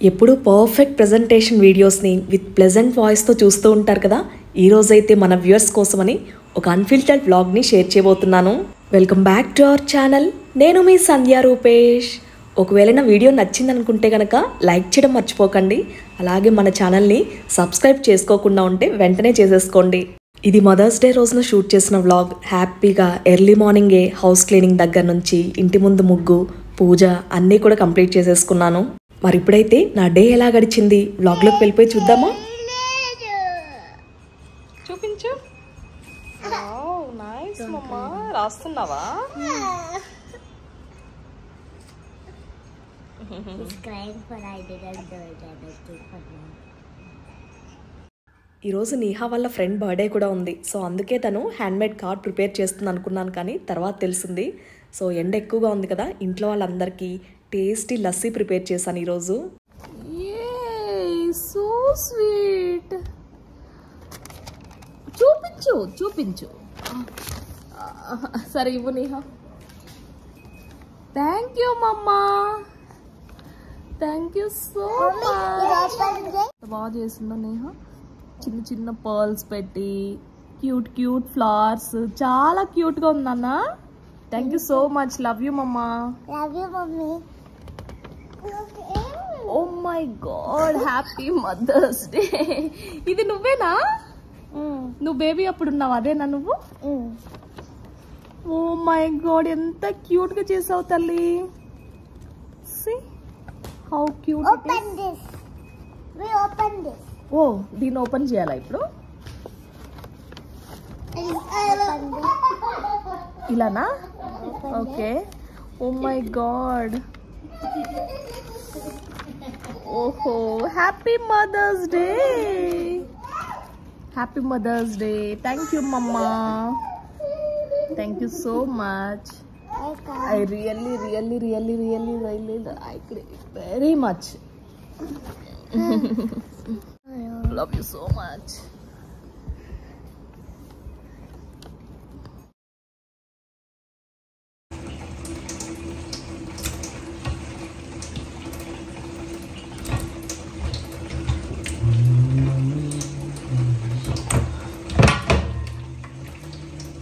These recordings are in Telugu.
ఎప్పుడు పర్ఫెక్ట్ ప్రెజెంటేషన్ వీడియోస్ని విత్ ప్లెజెంట్ వాయిస్తో చూస్తూ ఉంటారు కదా. ఈరోజైతే మన వ్యూవర్స్ కోసమని ఒక అన్ఫిల్టర్డ్ వ్లాగ్ని షేర్ చేయబోతున్నాను. Welcome back to our channel. నేను మీ సంధ్యా రూపేష్. ఒకవేళ నా వీడియో నచ్చిందనుకుంటే కనుక లైక్ చేయడం మర్చిపోకండి. అలాగే మన ఛానల్ని సబ్స్క్రైబ్ చేసుకోకుండా ఉంటే వెంటనే చేసేసుకోండి. ఇది మదర్స్ డే రోజున షూట్ చేసిన వ్లాగ్. హ్యాపీగా ఎర్లీ మార్నింగే హౌస్ క్లీనింగ్ దగ్గర నుంచి ఇంటి ముందు ముగ్గు, పూజ అన్నీ కూడా కంప్లీట్ చేసేసుకున్నాను. మరి ఇప్పుడైతే నా డే ఎలా గడిచింది వ్లాగ్లోకి వెళ్ళిపోయి చూద్దామా. చూపించు. నైస్ మమ్మా. రాస్తున్నావా? ఈరోజు నీహా వాళ్ళ ఫ్రెండ్ బర్త్డే కూడా ఉంది. సో అందుకే తను హ్యాండ్మేడ్ కార్డ్ ప్రిపేర్ చేస్తుంది అనుకున్నాను, కానీ తర్వాత తెలిసింది. సో ఎండ ఎక్కువగా ఉంది కదా, ఇంట్లో వాళ్ళందరికీ టేస్టీ లస్సీ ప్రిపేర్ చేశాను ఈరోజు. So sweet. చూపించు చూపించు. సరే ఇవ్వు Neha. Thank you mama. Thank you so much. బాగా చేసిందో నేహా. చిన్న చిన్న పర్ల్స్ పెట్టి క్యూట్ క్యూట్ ఫ్లవర్స్, చాలా క్యూట్ గా ఉంది అన్న. Thank you so much. Love you mama. Love you mummy. Oh my God, happy mother's day. ఇది నువ్వేనా? నువ్వు బేబీ అప్పుడు ఉన్నావు అదేనా నువ్వు? ఓ మై గాడ్, ఎంత క్యూట్ గా చేసావు తల్లి. See how cute it is. Open this. We open this. ఓ దీన్ని ఓపెన్ చేయాలా ఇప్పుడు? ఇలానా? ఓకే. Oh my God. ఓహో, happy mother's day. Happy mother's day. Thank you mama. Thank you so much. I really like it very much. Love you so much.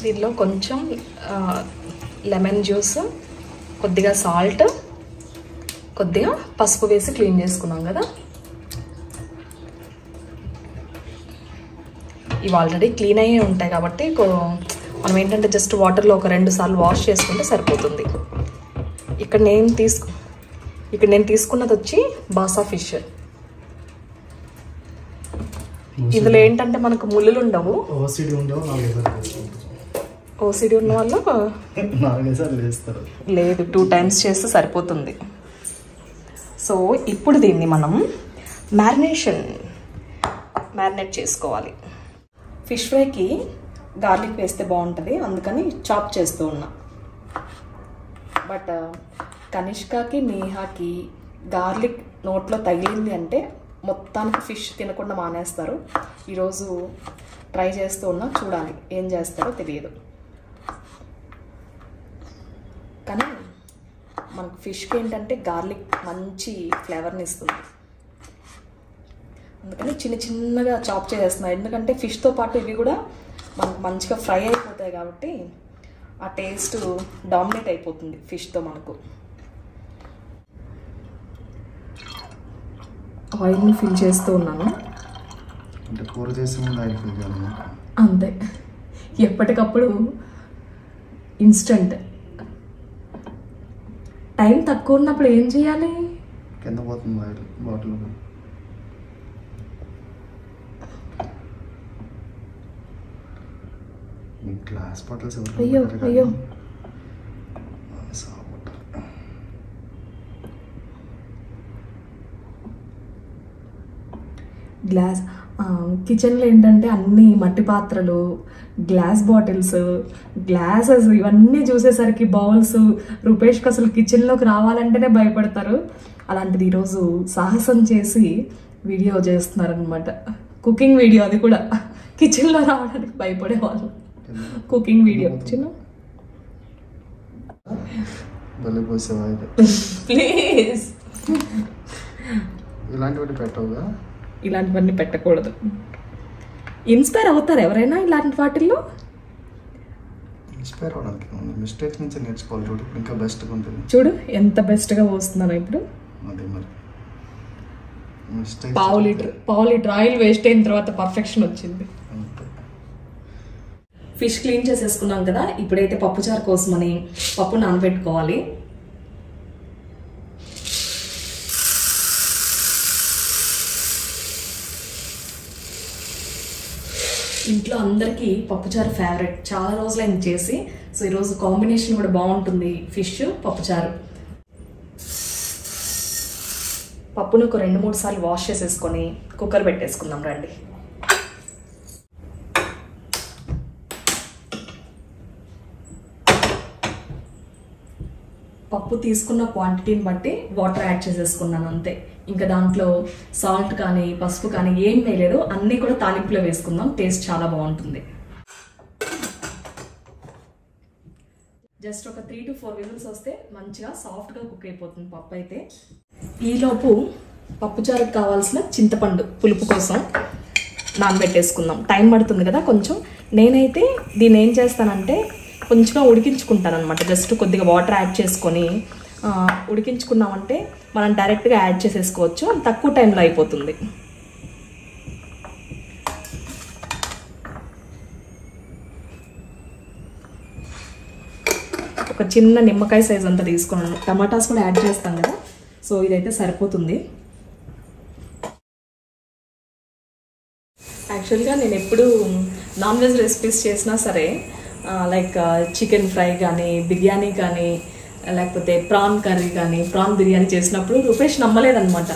దీనిలో కొంచెం లెమన్ జ్యూస్, కొద్దిగా సాల్ట్, కొద్దిగా పసుపు వేసి క్లీన్ చేసుకున్నాం కదా. ఇవి ఆల్రెడీ క్లీన్ అయ్యే ఉంటాయి కాబట్టి మనం ఏంటంటే జస్ట్ వాటర్లో ఒక 2 సార్లు వాష్ చేసుకుంటే సరిపోతుంది. ఇక్కడ నేను తీసుకున్నది వచ్చి బాసా ఫిష్. ఇందులో ఏంటంటే మనకు ముళ్ళులు ఉండవు. ఓసిడి ఉన్న వాళ్ళు లేదు, 2 times చేస్తే సరిపోతుంది. సో ఇప్పుడు దీన్ని మనం మ్యారినేట్ చేసుకోవాలి. ఫిష్ ఫ్రైకి గార్లిక్ వేస్తే బాగుంటుంది, అందుకని చాప్ చేస్తూ ఉన్నా. బట్ కనిష్కాకి నేహాకి గార్లిక్ నోట్లో తగిలింది అంటే మొత్తానికి ఫిష్ తినకుండా మానేస్తారు. ఈరోజు ట్రై చేస్తూ ఉన్నా, చూడాలి ఏం చేస్తారో తెలియదు. కానీ మనకు ఫిష్కి ఏంటంటే గార్లిక్ మంచి ఫ్లేవర్ని ఇస్తుంది, అందుకని చిన్న చిన్నగా చాప్ చేసేస్తున్నాను. ఎందుకంటే ఫిష్తో పాటు ఇవి కూడా మనకు మంచిగా ఫ్రై అయిపోతాయి కాబట్టి ఆ టేస్ట్ డామినేట్ అయిపోతుంది ఫిష్తో మనకు. ఆయిల్ని ఫిల్ చేస్తూ ఉన్నాను. అంతే, ఎప్పటికప్పుడు ఇన్స్టంట్. టైం తక్కువ ఉన్నప్పుడు ఏం చేయాలి? కింద పోతుంది ఆయిల్ బాటిల్. గ్లాస్ బాటిల్స్ అయ్యో అయ్యో. గ్లాస్ కిచెన్లో ఏంటంటే అన్ని మట్టి పాత్రలు, గ్లాస్ బాటిల్స్, గ్లాసెస్ ఇవన్నీ చూసేసరికి బౌల్స్, రూపేష్కి అసలు కిచెన్లోకి రావాలంటేనే భయపడతారు. అలాంటిది ఈరోజు సాహసం చేసి వీడియో చేస్తున్నారనమాట. కుకింగ్ వీడియో, అది కూడా కిచెన్లో రావడానికి భయపడేవాళ్ళు. కుకింగ్ వీడియో చిన్న భలే పోసావా? ప్లీజ్ ఇలాంటివి పెట్టవుగా. ఇలాంటివన్నీ పెట్టకూడదు. ఇన్స్పైర్ అవుతారు ఎవరైనా ఇలాంటి వాటిల్లో. ఇన్స్పైర్ అవడానికి మిస్టేక్స్ నుంచి నేర్చుకోవాలి. చూడు ఇంకా బెస్ట్గా ఉంటుంది. చూడు ఎంత బెస్ట్గా పోస్తున్నాను ఇప్పుడు. అదే మరి పావు లీటర్ ఆయిల్ వేస్ట్ అయిన తర్వాత పర్ఫెక్షన్ వచ్చింది. ఫిష్ క్లీన్ చేసేసుకున్నాం కదా. ఇప్పుడైతే పప్పుచారు కోసమని పప్పు నానబెట్టుకోవాలి. ఇంట్లో అందరికీ పప్పుచారు ఫేవరెట్. చాలా రోజులైంది చేసి. సో ఈరోజు కాంబినేషన్ కూడా బాగుంటుంది, ఫిష్ పప్పుచారు. పప్పును ఒక 2-3 సార్లు వాష్ చేసేసుకొని కుక్కర్ పెట్టేసుకుందాం రండి. పప్పు తీసుకున్న క్వాంటిటీని బట్టి వాటర్ యాడ్ చేసేసుకున్నాను అంతే. ఇంకా దాంట్లో సాల్ట్ కానీ పసుపు కానీ ఏం వేయలేదు. అన్నీ కూడా తాలింపులో వేసుకుందాం, టేస్ట్ చాలా బాగుంటుంది. జస్ట్ ఒక 3 to 4 విజిల్స్ వస్తే మంచిగా సాఫ్ట్గా కుక్ అయిపోతుంది పప్పు అయితే. ఈలోపు పప్పుచారుకు కావాల్సిన చింతపండు పులుపు కోసం నానబెట్టేసుకుందాం. టైం పడుతుంది కదా కొంచెం. నేనైతే దీన్ని ఏం చేస్తానంటే కొంచెంగా ఉడికించుకుంటాను అనమాట. జస్ట్ కొద్దిగా వాటర్ యాడ్ చేసుకొని ఉడికించుకున్నామంటే మనం డైరెక్ట్గా యాడ్ చేసేసుకోవచ్చు. తక్కువ టైంలో అయిపోతుంది. ఒక చిన్న నిమ్మకాయ సైజ్ అంతా తీసుకున్నాను. టమాటాస్ కూడా యాడ్ చేస్తాం కదా, సో ఇదైతే సరిపోతుంది. యాక్చువల్గా నేను ఎప్పుడు నాన్ వెజ్ రెసిపీస్ చేసినా సరే, లైక్ చికెన్ ఫ్రై కానీ, బిర్యానీ కానీ, లేకపోతే ప్రాన్ కర్రీ కానీ, ప్రాన్ బిర్యానీ చేసినప్పుడు రూపేష్ నమ్మలేదన్నమాట.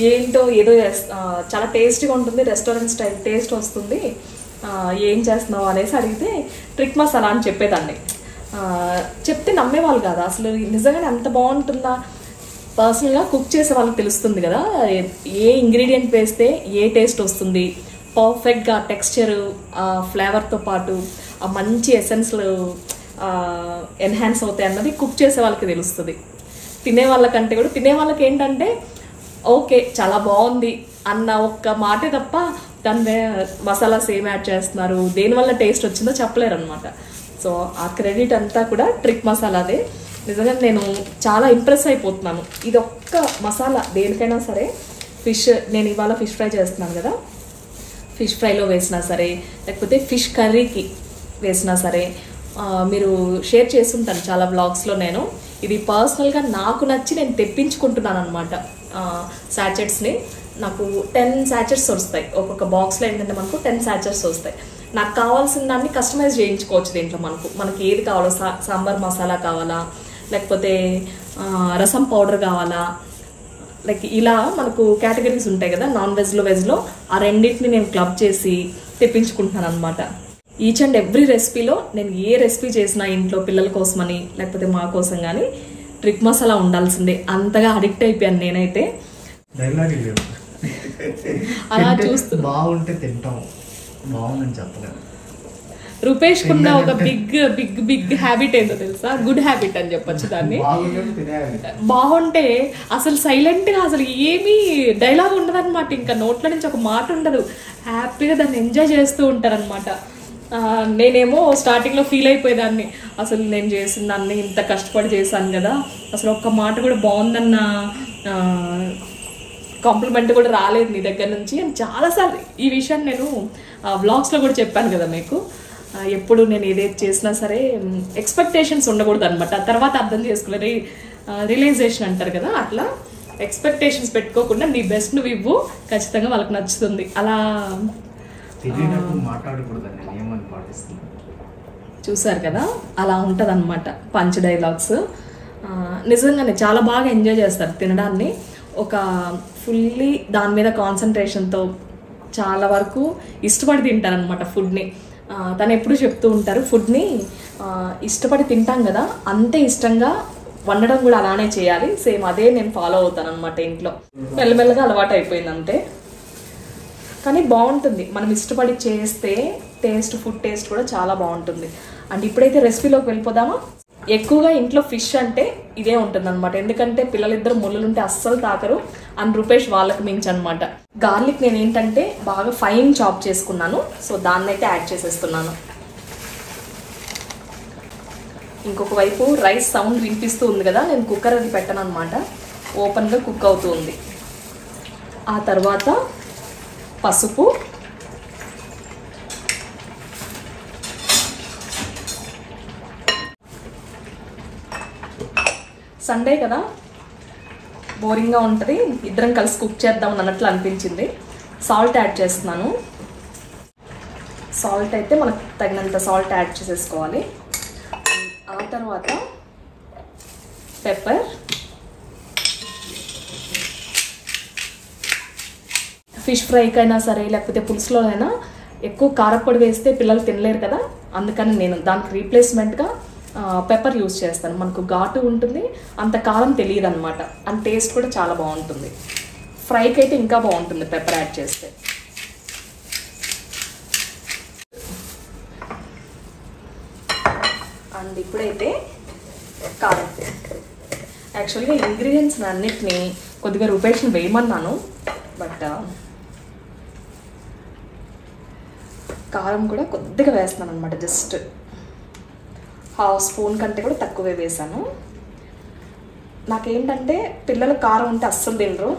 ఏంటో ఏదో చాలా టేస్టీగా ఉంటుంది, రెస్టారెంట్ స్టైల్ టేస్ట్ వస్తుంది, ఏం చేస్తున్నావు అనేసి అడిగితే ట్రిక్ మసాలా అని చెప్పేదాన్ని. చెప్తే నమ్మేవాళ్ళు కాదు అసలు. నిజంగానే అంత బాగుంటుందా? పర్సనల్గా కుక్ చేసే వాళ్ళకి తెలుస్తుంది కదా ఏ ఇంగ్రీడియంట్ వేస్తే ఏ టేస్ట్ వస్తుంది, పర్ఫెక్ట్గా టెక్స్చరు, ఫ్లేవర్తో పాటు ఆ మంచి ఎసెన్స్లు ఎన్హాన్స్ అవుతాయి అన్నది కుక్ చేసే వాళ్ళకి తెలుస్తుంది. తినే వాళ్ళకంటే కూడా, తినే వాళ్ళకి ఏంటంటే ఓకే చాలా బాగుంది అన్న ఒక్క మాటే తప్ప దాని మసాలాస్ ఏం యాడ్ చేస్తున్నారు, దేనివల్ల టేస్ట్ వచ్చిందో చెప్పలేరు అనమాట. సో ఆ క్రెడిట్ అంతా కూడా ట్రిక్ మసాలాదే. నిజంగా నేను చాలా ఇంప్రెస్ అయిపోతున్నాను. ఇది ఒక్క మసాలా దేనికైనా సరే, ఫిష్ నేను ఇవాళ ఫిష్ ఫ్రై చేస్తున్నాను కదా, ఫిష్ ఫ్రైలో వేసినా సరే, లేకపోతే ఫిష్ కర్రీకి వేసినా సరే, మీరు షేర్ చేస్తుంటాను చాలా బ్లాగ్స్లో. నేను ఇది పర్సనల్గా నాకు నచ్చి నేను తెప్పించుకుంటున్నాను అనమాట. శాచెట్స్ని నాకు 10 శాచెట్స్ వస్తాయి. ఒక్కొక్క బాక్స్లో ఏంటంటే మనకు 10 శాచెట్స్ వస్తాయి. నాకు కావాల్సిన దాన్ని కస్టమైజ్ చేయించుకోవచ్చు దీంట్లో. మనకి ఏది కావాలో, సాంబార్ మసాలా కావాలా, లేకపోతే రసం పౌడర్ కావాలా, లైక్ ఇలా మనకు కేటగిరీస్ ఉంటాయి కదా నాన్ వెజ్లో వెజ్లో. ఆ రెండింటిని నేను క్లబ్ చేసి తెప్పించుకుంటున్నాను అనమాట. ఈచ్ అండ్ ఎవ్రీ రెసిపీలో నేను ఏ రెసిపీ చేసినా ఇంట్లో పిల్లల కోసమని లేకపోతే మా కోసం కానీ ట్రిక్ మసాలా ఉండాల్సిందే. అంతగా అడిక్ట్ అయిపోయాను నేనైతే. అలా చూస్తూ బాగుంటే తింటాం, బాగుందని చెప్పలేదు. రూపేష్ కున్న ఒక బిగ్ హ్యాబిట్ ఏంటో తెలుసా? గుడ్ హ్యాబిట్ అని చెప్పొచ్చు దాన్ని. బాగుంటే అసలు సైలెంట్ గా అసలు ఏమీ డైలాగ్ ఉండదు అనమాట. ఇంకా నోట్ల నుంచి ఒక మాట ఉండదు. హ్యాపీగా దాన్ని ఎంజాయ్ చేస్తూ ఉంటారనమాట. నేనేమో స్టార్టింగ్ లో ఫీల్ అయిపోయేదాన్ని, అసలు నేను చేసిన దాన్ని ఇంత కష్టపడి చేశాను కదా, అసలు ఒక్క మాట కూడా బాగుందన్న కాంప్లిమెంట్ కూడా రాలేదు నీ దగ్గర నుంచి అని చాలాసార్లు. ఈ విషయాన్ని నేను వ్లాగ్స్లో కూడా చెప్పాను కదా మీకు. ఎప్పుడు నేను ఏదైతే చేసినా సరే ఎక్స్పెక్టేషన్స్ ఉండకూడదు అనమాట. తర్వాత అర్థం చేసుకోలేదు, రియలైజేషన్ అంటారు కదా, అట్లా ఎక్స్పెక్టేషన్స్ పెట్టుకోకుండా నీ బెస్ట్ నువ్వు ఇవ్వు, ఖచ్చితంగా వాళ్ళకి నచ్చుతుంది. అలా చూసారు కదా, అలా ఉంటుంది అనమాట పంచ్ డైలాగ్స్. నిజంగానే చాలా బాగా ఎంజాయ్ చేస్తారు తినడాన్ని. ఒక ఫుల్లీ దాని మీద కాన్సన్ట్రేషన్తో చాలా వరకు ఇష్టపడి తింటారనమాట ఫుడ్ని. తను ఎప్పుడు చెప్తూ ఉంటారు, ఫుడ్ని ఇష్టపడి తింటాం కదా, అంతే ఇష్టంగా వండడం కూడా అలానే చేయాలి. సేమ్ అదే నేను ఫాలో అవుతాను అనమాట ఇంట్లో. మెల్లమెల్లగా అలవాటు అయిపోయింది అంతే. కానీ బాగుంటుంది మనం ఇష్టపడి చేస్తే. ఫుడ్ టేస్ట్ కూడా చాలా బాగుంటుంది. అండ్ ఇప్పుడైతే రెసిపీలోకి వెళ్ళిపోదామా? ఎక్కువగా ఇంట్లో ఫిష్ అంటే ఇదే ఉంటుంది అనమాట. ఎందుకంటే పిల్లలిద్దరు ముళ్ళులుంటే అస్సలు తాకరు. అండ్ రూపేష్ వాళ్ళకి మించి అనమాట. గార్లిక్ నేను ఏంటంటే బాగా ఫైన్ చాప్ చేసుకున్నాను. సో దాన్ని అయితే యాడ్ చేసేస్తున్నాను. ఇంకొక వైపు రైస్ సౌండ్ వినిపిస్తూ ఉంది కదా, నేను కుక్కర్ అది పెట్టను అనమాట. ఓపెన్గా కుక్ అవుతూ ఉంది. ఆ తర్వాత పసుపు, సండే కదా బోరింగ్గా ఉంటుంది, ఇద్దరం కలిసి కుక్ చేద్దాం అన్నట్లు అనిపించింది. సాల్ట్ యాడ్ చేస్తున్నాను. సాల్ట్ అయితే మనకు తగినంత సాల్ట్ యాడ్ చేసేసుకోవాలి. ఆ తర్వాత పెప్పర్, ఫిష్ ఫ్రైకైనా సరే లేకపోతే పులుసులో అయినా ఎక్కువ కారపొడి వేస్తే పిల్లలు తినలేరు కదా, అందుకని నేను దానికి రీప్లేస్మెంట్గా పెప్పర్ యూజ్ చేస్తాను. మనకు ఘాటు ఉంటుంది, అంత కారం తెలియదు అనమాట. అండ్ టేస్ట్ కూడా చాలా బాగుంటుంది. ఫ్రైకి అయితే ఇంకా బాగుంటుంది పెప్పర్ యాడ్ చేస్తే. అండ్ ఇప్పుడైతే కారం. యాక్చువల్గా ఇంగ్రీడియంట్స్ అన్నిటినీ కొద్దిగా రూపేష్ని వేయమన్నాను, బట్ కారం కూడా కొద్దిగా వేస్తున్నాను అనమాట. జస్ట్ హాఫ్ స్పూన్ కంటే కూడా తక్కువే వేసాను. నాకేంటంటే పిల్లలు కారం ఉంటే అస్సలు తినరు.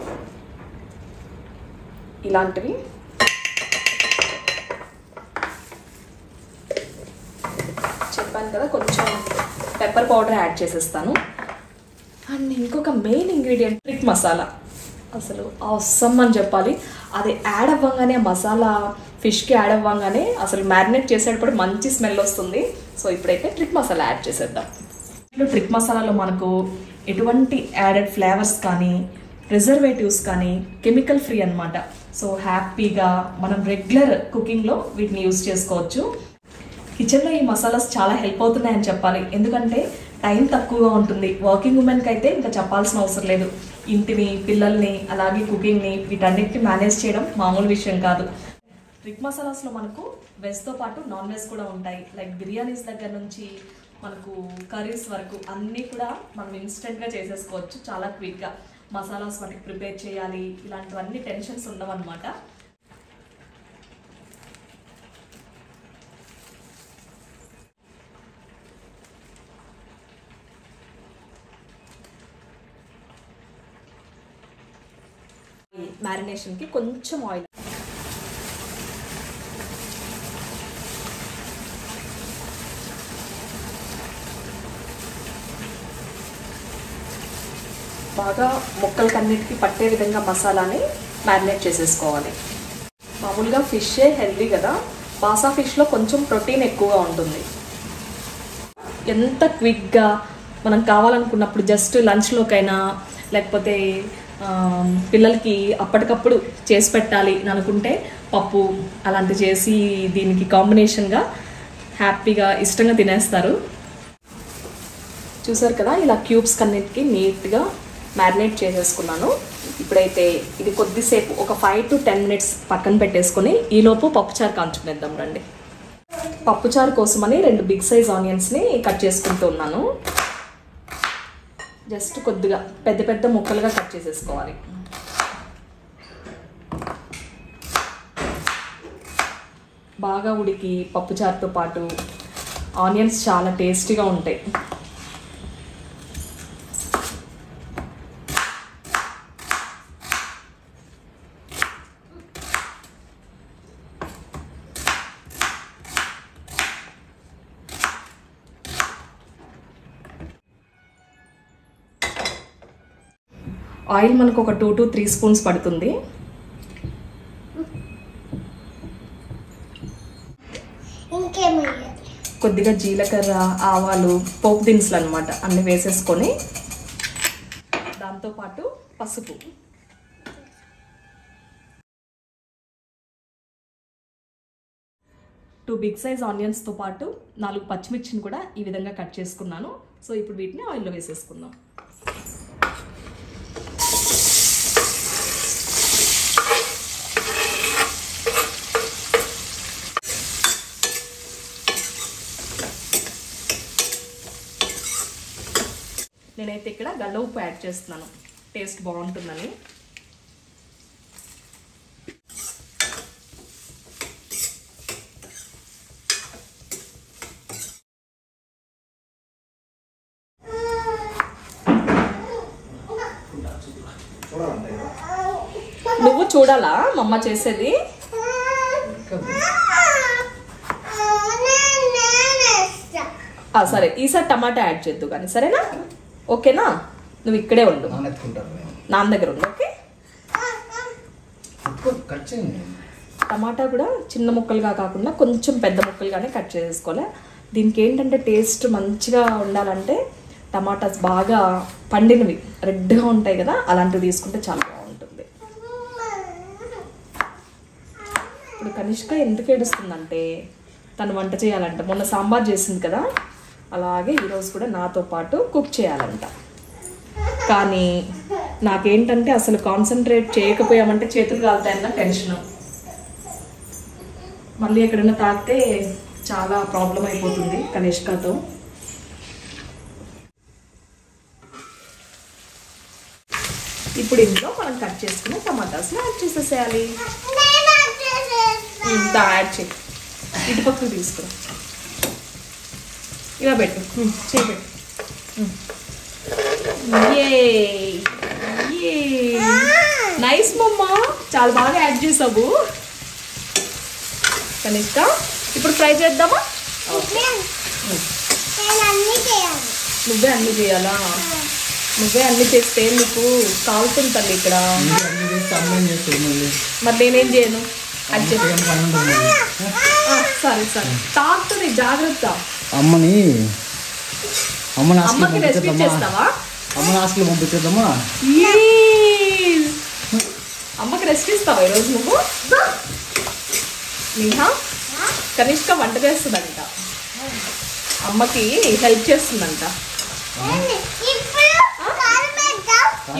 ఇలాంటివి చెప్పాను కదా, కొంచెం పెప్పర్ పౌడర్ యాడ్ చేసేస్తాను. అండ్ ఇంకొక మెయిన్ ఇంగ్రీడియంట్ ట్రిక్ మసాలా. అసలు అవసరం అని చెప్పాలి. అది యాడ్ అవ్వగానే మసాలా ఫిష్కి యాడ్ అవ్వగానే అసలు మ్యారినేట్ చేసేటప్పుడు మంచి స్మెల్ వస్తుంది. సో ఇప్పుడైతే ట్రిక్ మసాలా యాడ్ చేసేద్దాం. ఇప్పుడు ట్రిక్ మసాలాలో మనకు ఎటువంటి యాడెడ్ ఫ్లేవర్స్ కానీ ప్రిజర్వేటివ్స్ కానీ కెమికల్ ఫ్రీ అనమాట. సో హ్యాపీగా మనం రెగ్యులర్ కుకింగ్లో వీటిని యూజ్ చేసుకోవచ్చు. కిచెన్లో ఈ మసాలాస్ చాలా హెల్ప్ అవుతున్నాయని చెప్పాలి. ఎందుకంటే టైం తక్కువగా ఉంటుంది. వర్కింగ్ ఉమెన్కి అయితే ఇంకా చెప్పాల్సిన అవసరం లేదు. ఇంటిని, పిల్లల్ని, అలాగే కుకింగ్ని వీటన్నిటిని మేనేజ్ చేయడం మామూలు విషయం కాదు. ట్రిక్ మసాలాస్లో మనకు వెజ్తో పాటు నాన్ వెజ్ కూడా ఉంటాయి. లైక్ బిర్యానీస్ దగ్గర నుంచి మనకు కర్రీస్ వరకు అన్నీ కూడా మనం ఇన్స్టెంట్గా చేసేసుకోవచ్చు చాలా క్విక్గా. మసాలాస్ వాటికి ప్రిపేర్ చేయాలి, ఇలాంటివన్నీ టెన్షన్స్ ఉండవన్నమాట. మ్యారినేషన్కి కొంచెం ఆయిల్, బాగా ముక్కలకన్నిటికీ పట్టే విధంగా మసాలాని మ్యారినేట్ చేసేసుకోవాలి. మామూలుగా ఫిషే హెల్దీ కదా, బాసా ఫిష్లో కొంచెం ప్రోటీన్ ఎక్కువగా ఉంటుంది. ఎంత క్విక్గా మనం కావాలనుకున్నప్పుడు జస్ట్ లంచ్లోకైనా లేకపోతే పిల్లలకి అప్పటికప్పుడు చేసి పెట్టాలి అని అనుకుంటే పప్పు అలాంటివి చేసి దీనికి కాంబినేషన్గా హ్యాపీగా ఇష్టంగా తినేస్తారు. చూసారు కదా, ఇలా క్యూబ్స్ కన్నిటికి నీట్గా మ్యారినేట్ చేసేసుకున్నాను. ఇప్పుడైతే ఇది కొద్దిసేపు ఒక 5 to 10 minutes పక్కన పెట్టేసుకొని ఈలోపు పప్పుచారు కాంచుకునేద్దాం రండి. పప్పుచారు కోసమని 2 బిగ్ సైజ్ ఆనియన్స్ని కట్ చేసుకుంటూ ఉన్నాను. జస్ట్ కొద్దిగా పెద్ద పెద్ద ముక్కలుగా కట్ చేసేసుకోవాలి. బాగా ఉడికి పప్పుచారుతో పాటు ఆనియన్స్ చాలా టేస్టీగా ఉంటాయి. ఆయిల్ మనకు ఒక 2 to 3 స్పూన్స్ పడుతుంది. కొద్దిగా జీలకర్ర, ఆవాలు, పోపు దినుసులు అనమాట అన్ని వేసేసుకొని దాంతోపాటు పసుపు, టూ బిగ్ సైజ్ ఆనియన్స్తో పాటు 4 పచ్చిమిర్చిని కూడా ఈ విధంగా కట్ చేసుకున్నాను. సో ఇప్పుడు వీటిని ఆయిల్లో వేసేసుకుందాం. నేనైతే ఇక్కడ గల్ల ఉప్పు యాడ్ చేస్తున్నాను, టేస్ట్ బాగుంటుందని. నువ్వు చూడాలా మమ్మ చేసేది? సరే, ఈసారి టమాటా యాడ్ చేద్దు కానీ, సరేనా? ఓకేనా? నువ్వు ఇక్కడే ఉండు, నాన్న దగ్గర ఉండు. ఓకే, టమాటా కూడా చిన్న ముక్కలుగా కాకుండా కొంచెం పెద్ద ముక్కలుగానే కట్ చేసుకోవాలి. దీనికి ఏంటంటే టేస్ట్ మంచిగా ఉండాలంటే టమాటాస్ బాగా పండినవి రెడ్గా ఉంటాయి కదా, అలాంటివి తీసుకుంటే చాలా బాగుంటుంది. ఇప్పుడు కనిష్క ఎందుకు ఏడుస్తుందంటే తను వంట చేయాలంట. మొన్న సాంబార్ చేసింది కదా, అలాగే ఈరోజు కూడా నాతో పాటు కుక్ చేయాలంట. కానీ నాకేంటంటే అసలు కాన్సన్ట్రేట్ చేయకపోయామంటే చేతులు కాలుతాయన్న టెన్షన్. మళ్ళీ ఎక్కడైనా తాకితే చాలా ప్రాబ్లం అయిపోతుంది కనిష్కతో. ఇప్పుడు ఇంట్లో మనం కట్ చేసుకున్న టమాటాస్ని యాడ్ చేసేసేయాలి. యాడ్ చేయి, ఇటు పక్కకు తీసుకురా, ఇలా పెట్టు, చేయబెట్టు. నైస్ మమ్మ, చాలా బాగా యాడ్ చేసావు కనిష్క. ఇప్పుడు ఫ్రై చేద్దామా? నువ్వే అన్ని చేయాలా? నువ్వే అన్ని చేస్తే నీకు కాలుతుంటాను ఇక్కడ. మరి నేనేం చేయను? సరే సరే, తాకుతుంది, జాగ్రత్త. అమ్మకి రెసిపీ చేస్తావా? అమ్మకి రెసిపీ ఇస్తావా ఈరోజు నువ్వు? నేహా, కనిష్క వంట చేస్తుందంట, అమ్మకి హెల్ప్ చేస్తుందంట.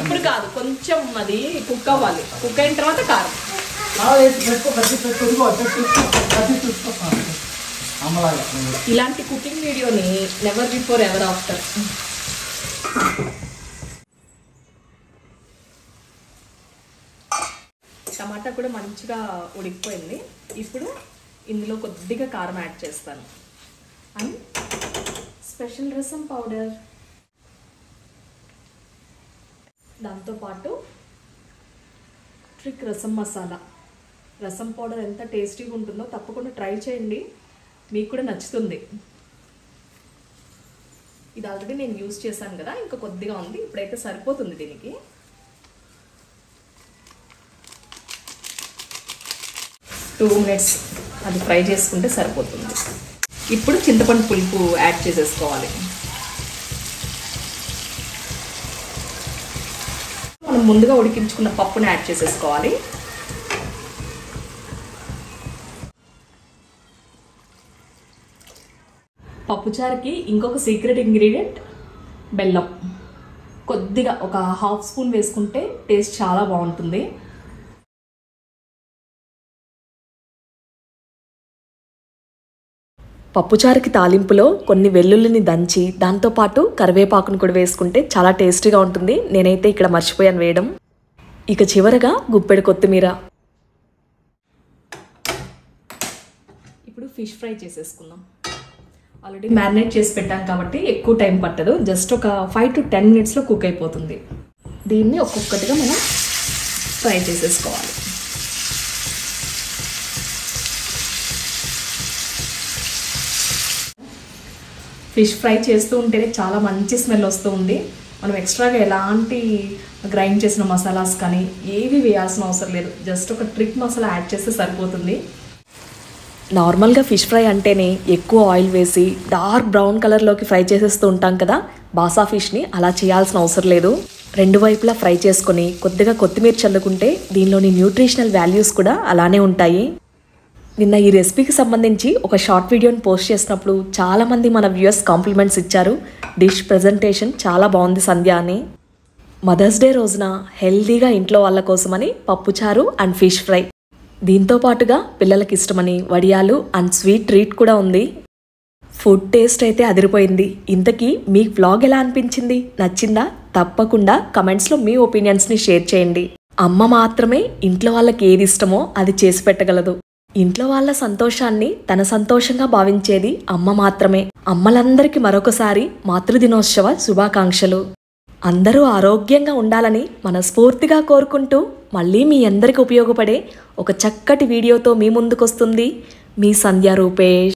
ఇప్పుడు కాదు, కొంచెం అది కుక్ అవ్వాలి. కుక్ అయిన తర్వాత కారం. ఇలాంటి కుకింగ్ వీడియోని నెవర్ బిఫోర్ ఎవర్ ఆఫ్టర్. టమాటా కూడా మంచిగా ఉడికిపోయింది. ఇప్పుడు ఇందులో కొద్దిగా కారం యాడ్ చేస్తాను అండ్ స్పెషల్ రసం పౌడర్, దాంతోపాటు ట్రిక్ రసం మసాలా. రసం పౌడర్ ఎంత టేస్టీగా ఉంటుందో తప్పకుండా ట్రై చేయండి, మీకు కూడా నచ్చుతుంది. ఇది ఆల్రెడీ నేను యూజ్ చేశాను కదా, ఇంకా కొద్దిగా ఉంది, ఇప్పుడైతే సరిపోతుంది దీనికి. టూ మినిట్స్ అది ఫ్రై చేసుకుంటే సరిపోతుంది. ఇప్పుడు చింతపండు పులుపు యాడ్ చేసేసుకోవాలి. మనం ముందుగా ఉడికించుకున్న పప్పుని యాడ్ చేసేసుకోవాలి. పప్పుచారుకి ఇంకొక సీక్రెట్ ఇంగ్రీడియంట్ బెల్లం. కొద్దిగా ఒక హాఫ్ స్పూన్ వేసుకుంటే టేస్ట్ చాలా బాగుంటుంది. పప్పుచారుకి తాలింపులో కొన్ని వెల్లుల్లిని దంచి దాంతోపాటు కరివేపాకును కూడా వేసుకుంటే చాలా టేస్టీగా ఉంటుంది. నేనైతే ఇక్కడ మర్చిపోయాను వేయడం. ఇక చివరగా గుప్పెడు కొత్తిమీర. ఇప్పుడు ఫిష్ ఫ్రై చేసేసుకుందాం. ఆల్రెడీ మ్యారినేట్ చేసి పెట్టాం కాబట్టి ఎక్కువ టైం పట్టదు, జస్ట్ ఒక 5 to 10 minutesలో కుక్ అయిపోతుంది. దీన్ని ఒక్కొక్కటిగా మనం ఫ్రై చేసేసుకోవాలి. ఫిష్ ఫ్రై చేస్తూ ఉంటేనే చాలా మంచి స్మెల్ వస్తూ ఉంది. మనం ఎక్స్ట్రాగా ఎలాంటి గ్రైండ్ చేసిన మసాలాస్ కానీ ఏవి వేయాల్సిన అవసరం లేదు, జస్ట్ ఒక ట్రిక్ మసాలా యాడ్ చేస్తే సరిపోతుంది. నార్మల్గా ఫిష్ ఫ్రై అంటేనే ఎక్కువ ఆయిల్ వేసి డార్క్ బ్రౌన్ కలర్లోకి ఫ్రై చేసేస్తూ ఉంటాం కదా, బాసా ఫిష్ని అలా చేయాల్సిన అవసరం లేదు. రెండు వైపులా ఫ్రై చేసుకొని కొద్దిగా కొత్తిమీర చల్లుకుంటే దీనిలోని న్యూట్రిషనల్ వాల్యూస్ కూడా అలానే ఉంటాయి. నిన్న ఈ రెసిపీకి సంబంధించి ఒక షార్ట్ వీడియోని పోస్ట్ చేసినప్పుడు చాలామంది మన వ్యూయర్స్ కాంప్లిమెంట్స్ ఇచ్చారు. డిష్ ప్రజెంటేషన్ చాలా బాగుంది సంధ్య అని. మదర్స్ డే రోజున హెల్దీగా ఇంట్లో వాళ్ళ కోసమని పప్పుచారు అండ్ ఫిష్ ఫ్రై, దీంతో పాటుగా పిల్లలకి ఇష్టమని వడియాలు అండ్ స్వీట్ ట్రీట్ కూడా ఉంది. ఫుడ్ టేస్ట్ అయితే అదిరిపోయింది. ఇంతకీ మీ వ్లాగ్ ఎలా అనిపించింది? నచ్చిందా? తప్పకుండా కమెంట్స్లో మీ ఒపీనియన్స్ని షేర్ చేయండి. అమ్మ మాత్రమే ఇంట్లో వాళ్ళకి ఏది ఇష్టమో అది చేసి పెట్టగలదు. ఇంట్లో వాళ్ళ సంతోషాన్ని తన సంతోషంగా భావించేది అమ్మ మాత్రమే. అమ్మలందరికీ మరొకసారి మాతృదినోత్సవ శుభాకాంక్షలు. అందరూ ఆరోగ్యంగా ఉండాలని మనస్ఫూర్తిగా కోరుకుంటూ మళ్ళీ మీ అందరికి ఉపయోగపడే ఒక చక్కటి వీడియోతో మీ ముందుకొస్తుంది మీ సంధ్యా రూపేష్.